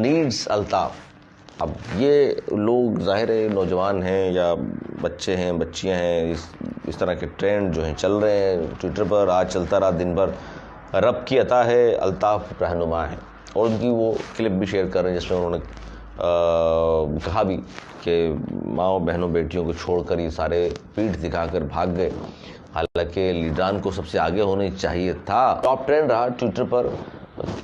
Needs Altaf. اب یہ لوگ ظاہر ہے نوجوان ہیں یا بچے ہیں بچیاں ہیں، اس طرح کے ٹرینڈ جو ہیں چل رہے ہیں ٹویٹر پر، آج چلتا رہا دن بھر. رب کی عطا ہے الطاف رہنما ہیں، اور ان کی وہ کلپ بھی شیئر کر رہے ہیں جس میں انہوں نے کہا بھی کہ ماؤں بہنوں بیٹیوں کو چھوڑ کر یہ سارے پیٹھ دکھا کر بھاگ گئے، حالانکہ لیڈران کو سب سے آگے ہونے چاہیے تھا. ٹاپ ٹرینڈ رہا ٹویٹر پر.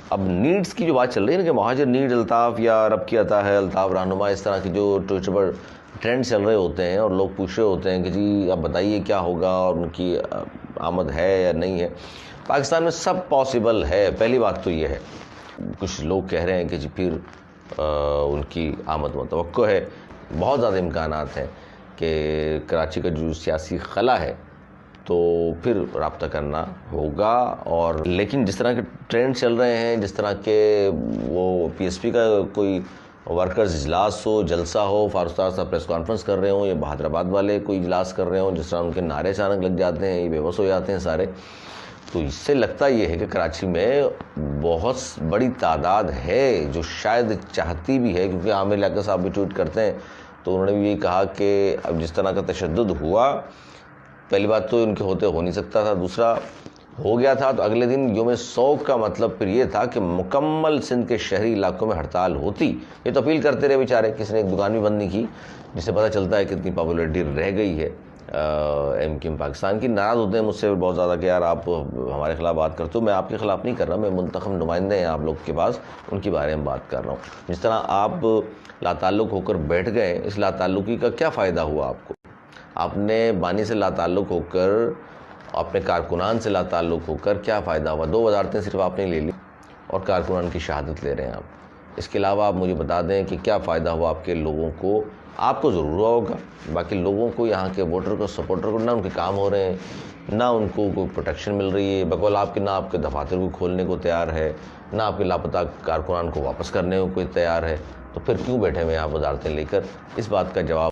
اب نیڈز کی جو بات چل رہی ہے نا کہ مہاجر نیڈ الطاف یا رب کی عطا ہے الطاف رہنما، اس طرح کے جو ٹویٹر پر ٹرینڈ چل رہے ہوتے ہیں اور لوگ پوچھ رہے ہوتے ہیں کہ جی اب بتائیے کیا ہوگا اور ان کی آمد ہے یا نہیں ہے. پاکستان میں سب پاسبل ہے. پہلی بات تو یہ ہے، کچھ لوگ کہہ رہے ہیں کہ جی پھر ان کی آمد متوقع ہے. بہت زیادہ امکانات ہیں کہ کراچی کا جو سیاسی خلا ہے تو پھر رابطہ کرنا ہوگا. اور لیکن جس طرح کے ٹرینڈ چل رہے ہیں، جس طرح کے وہ پی ایس پی کا کوئی ورکرز اجلاس ہو، جلسہ ہو، فاروق صاحب پریس کانفرنس کر رہے ہوں یا بہادر آباد والے کوئی اجلاس کر رہے ہوں، جس طرح ان کے نعرے اچانک لگ جاتے ہیں، یہ بے بس ہو جاتے ہیں سارے، تو اس سے لگتا یہ ہے کہ کراچی میں بہت بڑی تعداد ہے جو شاید چاہتی بھی ہے، کیونکہ عامر لیاقت صاحب بھی ٹویٹ کرتے ہیں تو انہوں نے بھی یہی کہا کہ اب جس طرح کا تشدد ہوا، پہلی بات تو ان کے ہوتے ہو نہیں سکتا تھا، دوسرا ہو گیا تھا تو اگلے دن یوم سوگ کا مطلب پھر یہ تھا کہ مکمل سندھ کے شہری علاقوں میں ہڑتال ہوتی. یہ تو اپیل کرتے رہے بیچارے، کسی نے ایک دکان بھی بند نہیں کی، جس سے پتہ چلتا ہے کہ کتنی پاپولرٹی رہ گئی ہے ایم کیو ایم پاکستان کی. ناراض ہوتے ہیں مجھ سے بہت زیادہ کہ یار آپ ہمارے خلاف بات کرتے ہو. میں آپ کے خلاف نہیں کر رہا، میں منتخب نمائندے ہیں آپ لوگ کے پاس، ان کے بارے میں بات کر رہا ہوں. جس طرح آپ لا تعلق ہو کر بیٹھ گئے، اس لا تعلقی کا کیا فائدہ ہوا آپ کو؟ آپ نے بانی سے لا تعلق ہو کر، اپنے کارکنان سے لا تعلق ہو کر کیا فائدہ ہوا؟ 2 وزارتیں صرف آپ نے لے لی اور کارکنان کی شہادت لے رہے ہیں آپ. اس کے علاوہ آپ مجھے بتا دیں کہ کیا فائدہ ہوا آپ کے لوگوں کو؟ آپ کو ضرور ہوا ہوگا، باقی لوگوں کو، یہاں کے ووٹر کو، سپورٹر کو، نہ ان کے کام ہو رہے ہیں، نہ ان کو کوئی پروٹیکشن مل رہی ہے. بقول آپ کے نہ آپ کے دفاتر کو کھولنے کو تیار ہے، نہ آپ کے لاپتہ کارکنان کو واپس کرنے کو کوئی تیار ہے. تو پھر کیوں بیٹھے ہوئے آپ وزارتیں لے کر؟ اس بات کا جواب